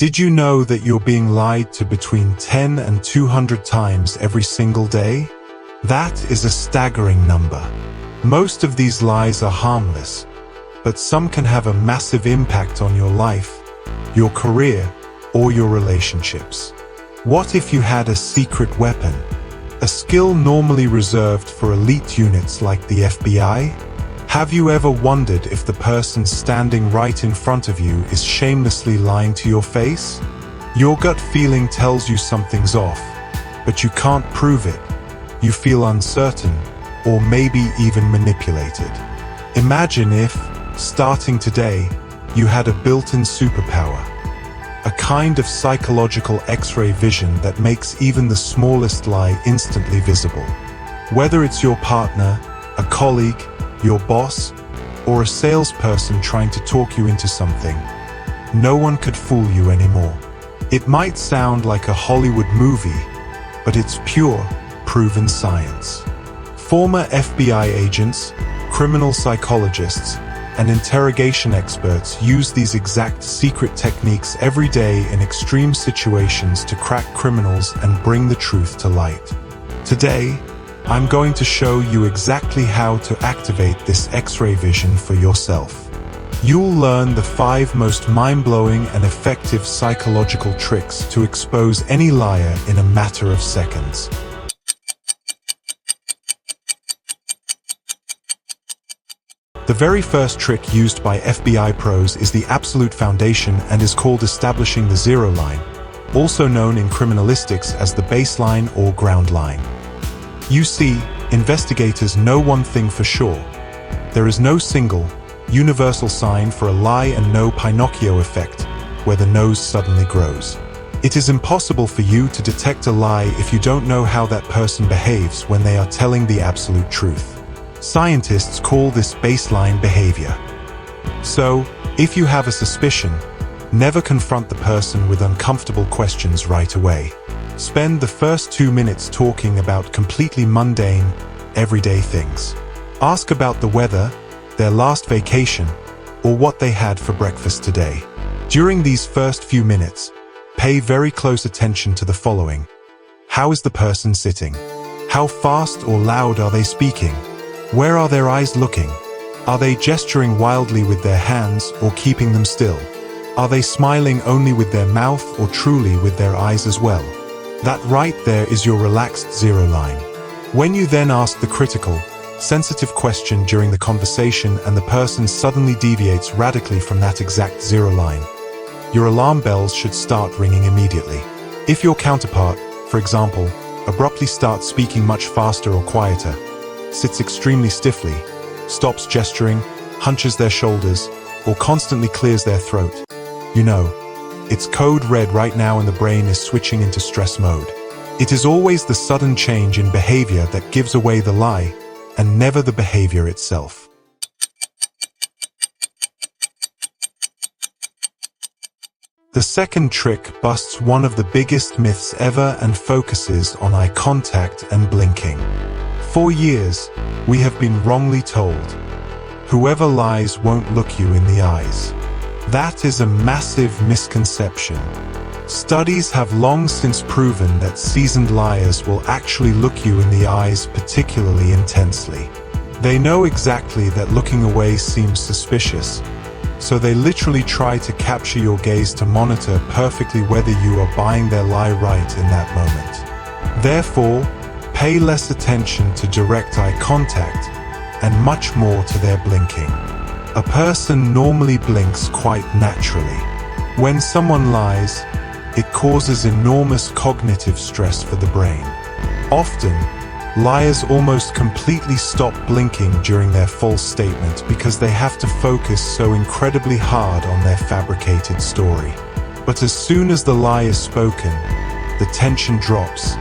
Did you know that you're being lied to between 10 and 200 times every single day? That is a staggering number. Most of these lies are harmless, but some can have a massive impact on your life, your career, or your relationships. What if you had a secret weapon? A skill normally reserved for elite units like the FBI? Have you ever wondered if the person standing right in front of you is shamelessly lying to your face? Your gut feeling tells you something's off, but you can't prove it. You feel uncertain, or maybe even manipulated. Imagine if, starting today, you had a built-in superpower. A kind of psychological X-ray vision that makes even the smallest lie instantly visible. Whether it's your partner, a colleague, your boss, or a salesperson trying to talk you into something, no one could fool you anymore. It might sound like a Hollywood movie, but it's pure, proven science. Former FBI agents, criminal psychologists, and interrogation experts use these exact secret techniques every day in extreme situations to crack criminals and bring the truth to light. Today, I'm going to show you exactly how to activate this X-ray vision for yourself. You'll learn the 5 most mind-blowing and effective psychological tricks to expose any liar in a matter of seconds. The very first trick used by FBI pros is the absolute foundation and is called establishing the zero line, also known in criminalistics as the baseline or ground line. You see, investigators know one thing for sure. There is no single, universal sign for a lie and no Pinocchio effect, where the nose suddenly grows. It is impossible for you to detect a lie if you don't know how that person behaves when they are telling the absolute truth. Scientists call this baseline behavior. So, if you have a suspicion, never confront the person with uncomfortable questions right away. Spend the first 2 minutes talking about completely mundane, everyday things. Ask about the weather, their last vacation, or what they had for breakfast today. During these first few minutes, pay very close attention to the following. How is the person sitting? How fast or loud are they speaking? Where are their eyes looking? Are they gesturing wildly with their hands or keeping them still? Are they smiling only with their mouth or truly with their eyes as well? That right there is your relaxed zero line. When you then ask the critical, sensitive question during the conversation and the person suddenly deviates radically from that exact zero line, your alarm bells should start ringing immediately. If your counterpart, for example, abruptly starts speaking much faster or quieter, sits extremely stiffly, stops gesturing, hunches their shoulders, or constantly clears their throat, you know, it's code red right now and the brain is switching into stress mode. It is always the sudden change in behavior that gives away the lie, and never the behavior itself. The second trick busts one of the biggest myths ever and focuses on eye contact and blinking. For years, we have been wrongly told, whoever lies won't look you in the eyes. That is a massive misconception. Studies have long since proven that seasoned liars will actually look you in the eyes particularly intensely. They know exactly that looking away seems suspicious, so they literally try to capture your gaze to monitor perfectly whether you are buying their lie right in that moment. Therefore, pay less attention to direct eye contact and much more to their blinking. A person normally blinks quite naturally. When someone lies, it causes enormous cognitive stress for the brain. Often, liars almost completely stop blinking during their false statement because they have to focus so incredibly hard on their fabricated story. But as soon as the lie is spoken, the tension drops,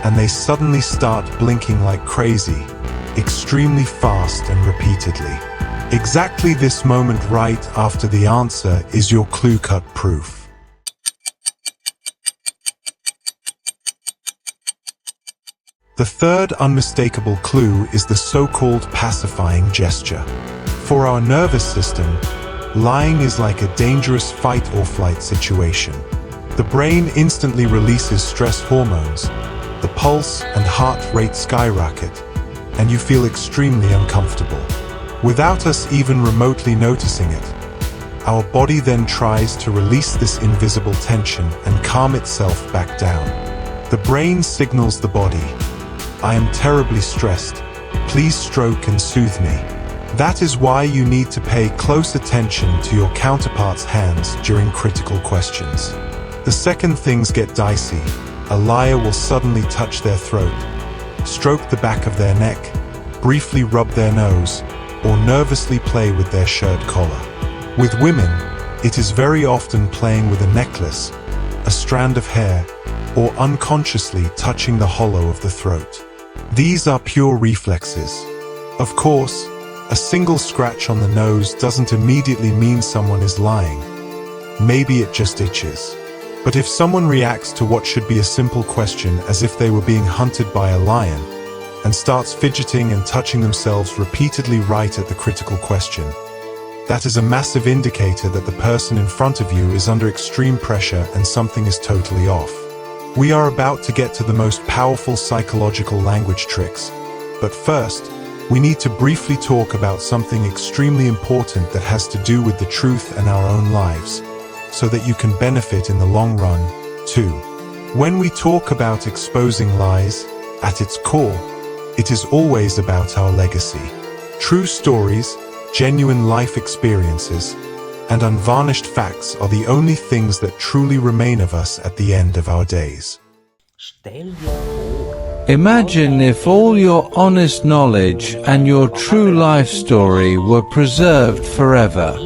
and they suddenly start blinking like crazy, extremely fast and repeatedly. Exactly this moment right after the answer is your clue-cut proof. The third unmistakable clue is the so-called pacifying gesture. For our nervous system, lying is like a dangerous fight or flight situation. The brain instantly releases stress hormones, the pulse and heart rate skyrocket, and you feel extremely uncomfortable. Without us even remotely noticing it, our body then tries to release this invisible tension and calm itself back down. The brain signals the body, "I am terribly stressed. Please stroke and soothe me." That is why you need to pay close attention to your counterpart's hands during critical questions. The second things get dicey, a liar will suddenly touch their throat, stroke the back of their neck, briefly rub their nose, or nervously play with their shirt collar. With women, it is very often playing with a necklace, a strand of hair, or unconsciously touching the hollow of the throat. These are pure reflexes. Of course, a single scratch on the nose doesn't immediately mean someone is lying. Maybe it just itches. But if someone reacts to what should be a simple question as if they were being hunted by a lion, and starts fidgeting and touching themselves repeatedly right at the critical question, that is a massive indicator that the person in front of you is under extreme pressure and something is totally off. We are about to get to the most powerful psychological language tricks, but first, we need to briefly talk about something extremely important that has to do with the truth and our own lives, so that you can benefit in the long run, too. When we talk about exposing lies, at its core, it is always about our legacy. True stories, genuine life experiences, and unvarnished facts are the only things that truly remain of us at the end of our days. Imagine if all your honest knowledge and your true life story were preserved forever.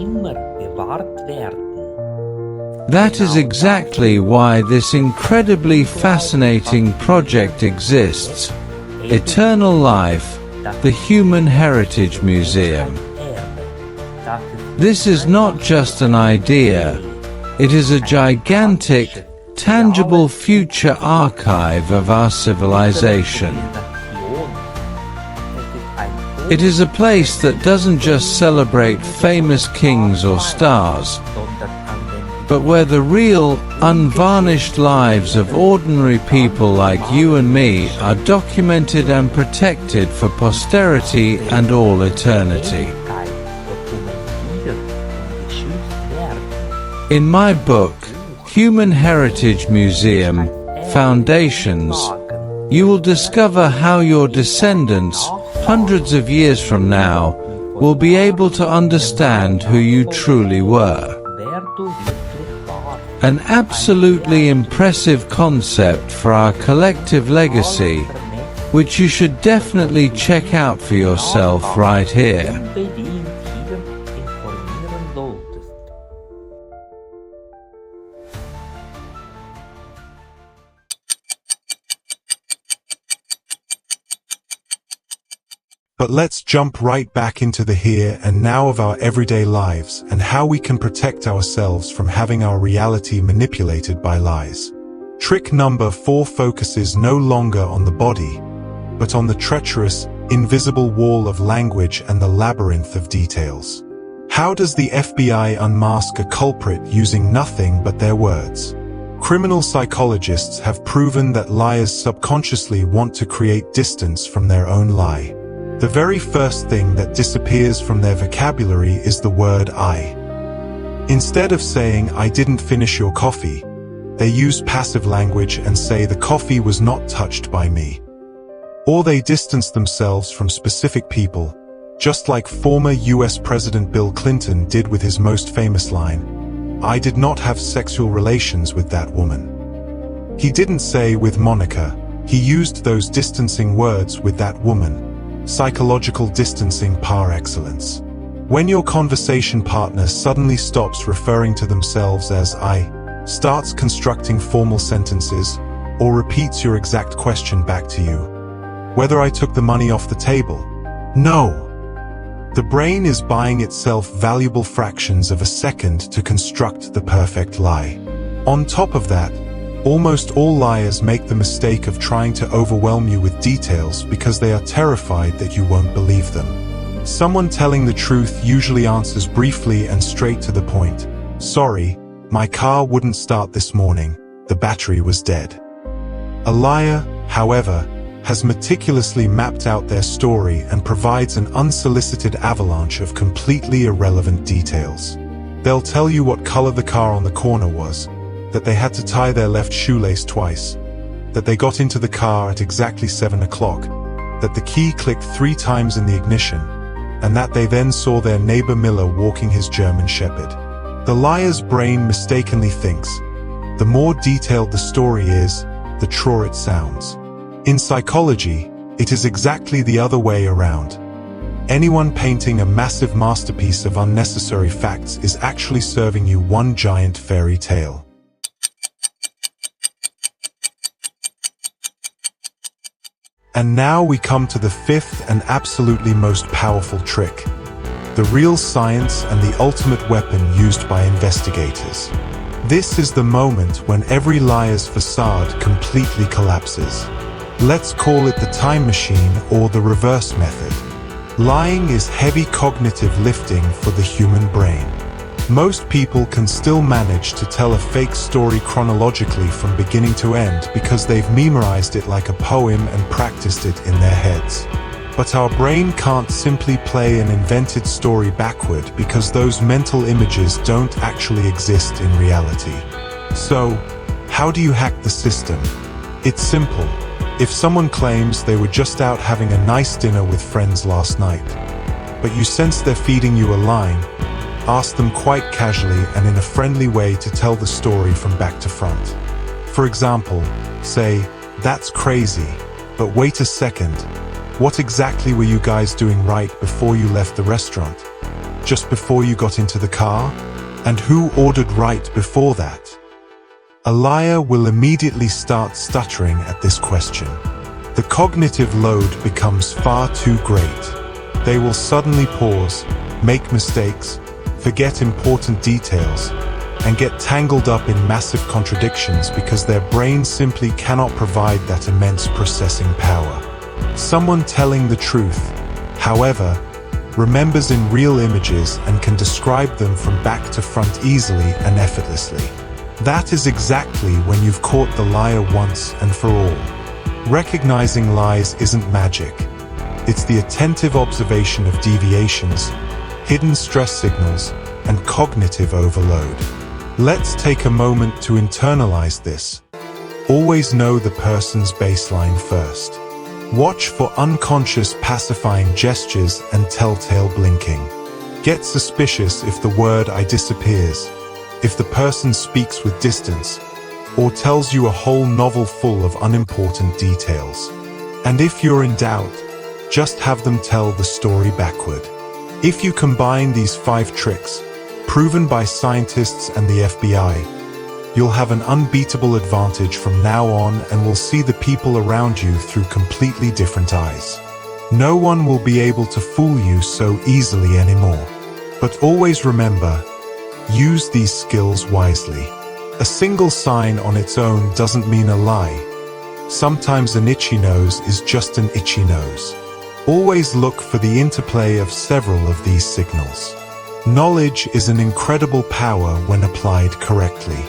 That is exactly why this incredibly fascinating project exists. Eternal Life, the Human Heritage Museum. This is not just an idea, it is a gigantic, tangible future archive of our civilization. It is a place that doesn't just celebrate famous kings or stars, but where the real, unvarnished lives of ordinary people like you and me are documented and protected for posterity and all eternity. In my book, Human Heritage Museum, Foundations, you will discover how your descendants, hundreds of years from now, will be able to understand who you truly were. An absolutely impressive concept for our collective legacy, which you should definitely check out for yourself right here. But let's jump right back into the here and now of our everyday lives and how we can protect ourselves from having our reality manipulated by lies. Trick number 4 focuses no longer on the body, but on the treacherous, invisible wall of language and the labyrinth of details. How does the FBI unmask a culprit using nothing but their words? Criminal psychologists have proven that liars subconsciously want to create distance from their own lie. The very first thing that disappears from their vocabulary is the word I. Instead of saying, "I didn't finish your coffee," they use passive language and say the coffee was not touched by me. Or they distance themselves from specific people, just like former US President Bill Clinton did with his most famous line, "I did not have sexual relations with that woman." He didn't say with Monica, he used those distancing words with that woman. Psychological distancing par excellence. When your conversation partner suddenly stops referring to themselves as I, starts constructing formal sentences, or repeats your exact question back to you, whether I took the money off the table? No. The brain is buying itself valuable fractions of a second to construct the perfect lie. On top of that, almost all liars make the mistake of trying to overwhelm you with details because they are terrified that you won't believe them. Someone telling the truth usually answers briefly and straight to the point, "Sorry, My car wouldn't start this morning, the battery was dead. A liar, however, has meticulously mapped out their story and provides an unsolicited avalanche of completely irrelevant details. They'll tell you what color the car on the corner was, that they had to tie their left shoelace twice, that they got into the car at exactly 7 o'clock, that the key clicked 3 times in the ignition, and that they then saw their neighbor Miller walking his German Shepherd. The liar's brain mistakenly thinks, the more detailed the story is, the truer it sounds. In psychology, it is exactly the other way around. Anyone painting a massive masterpiece of unnecessary facts is actually serving you one giant fairy tale. And now we come to the 5th and absolutely most powerful trick. The real science and the ultimate weapon used by investigators. This is the moment when every liar's facade completely collapses. Let's call it the time machine or the reverse method. Lying is heavy cognitive lifting for the human brain. Most people can still manage to tell a fake story chronologically from beginning to end because they've memorized it like a poem and practiced it in their heads. But our brain can't simply play an invented story backward because those mental images don't actually exist in reality. So, how do you hack the system? It's simple. If someone claims they were just out having a nice dinner with friends last night, but you sense they're feeding you a line, ask them quite casually and in a friendly way to tell the story from back to front. For example, say, "That's crazy, but wait a second. What exactly were you guys doing right before you left the restaurant? Just before you got into the car? And who ordered right before that?" A liar will immediately start stuttering at this question. The cognitive load becomes far too great. They will suddenly pause, make mistakes, forget important details, and get tangled up in massive contradictions because their brain simply cannot provide that immense processing power. Someone telling the truth, however, remembers in real images and can describe them from back to front easily and effortlessly. That is exactly when you've caught the liar once and for all. Recognizing lies isn't magic. It's the attentive observation of deviations, hidden stress signals, and cognitive overload. Let's take a moment to internalize this. Always know the person's baseline first. Watch for unconscious pacifying gestures and telltale blinking. Get suspicious if the word "I" disappears, if the person speaks with distance, or tells you a whole novel full of unimportant details. And if you're in doubt, just have them tell the story backward. If you combine these 5 tricks, proven by scientists and the FBI, you'll have an unbeatable advantage from now on and will see the people around you through completely different eyes. No one will be able to fool you so easily anymore. But always remember, use these skills wisely. A single sign on its own doesn't mean a lie. Sometimes an itchy nose is just an itchy nose. Always look for the interplay of several of these signals. Knowledge is an incredible power when applied correctly.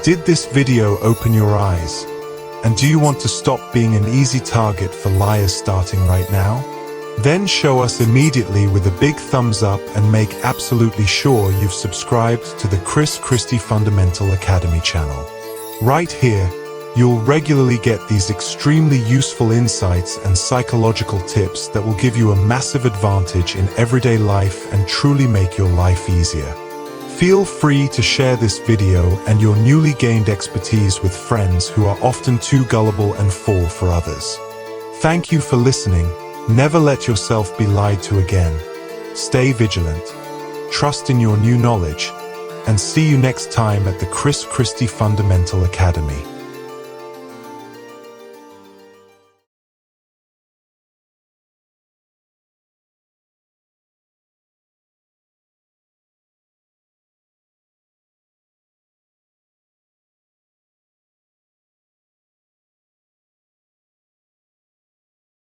Did this video open your eyes? And do you want to stop being an easy target for liars starting right now? Then show us immediately with a big thumbs up and make absolutely sure you've subscribed to the Kris Kristi Fundamental Academy channel. Right here, you'll regularly get these extremely useful insights and psychological tips that will give you a massive advantage in everyday life and truly make your life easier. Feel free to share this video and your newly gained expertise with friends who are often too gullible and fall for others. Thank you for listening. Never let yourself be lied to again. Stay vigilant, trust in your new knowledge, and see you next time at the Kris Kristi Fundamental Academy.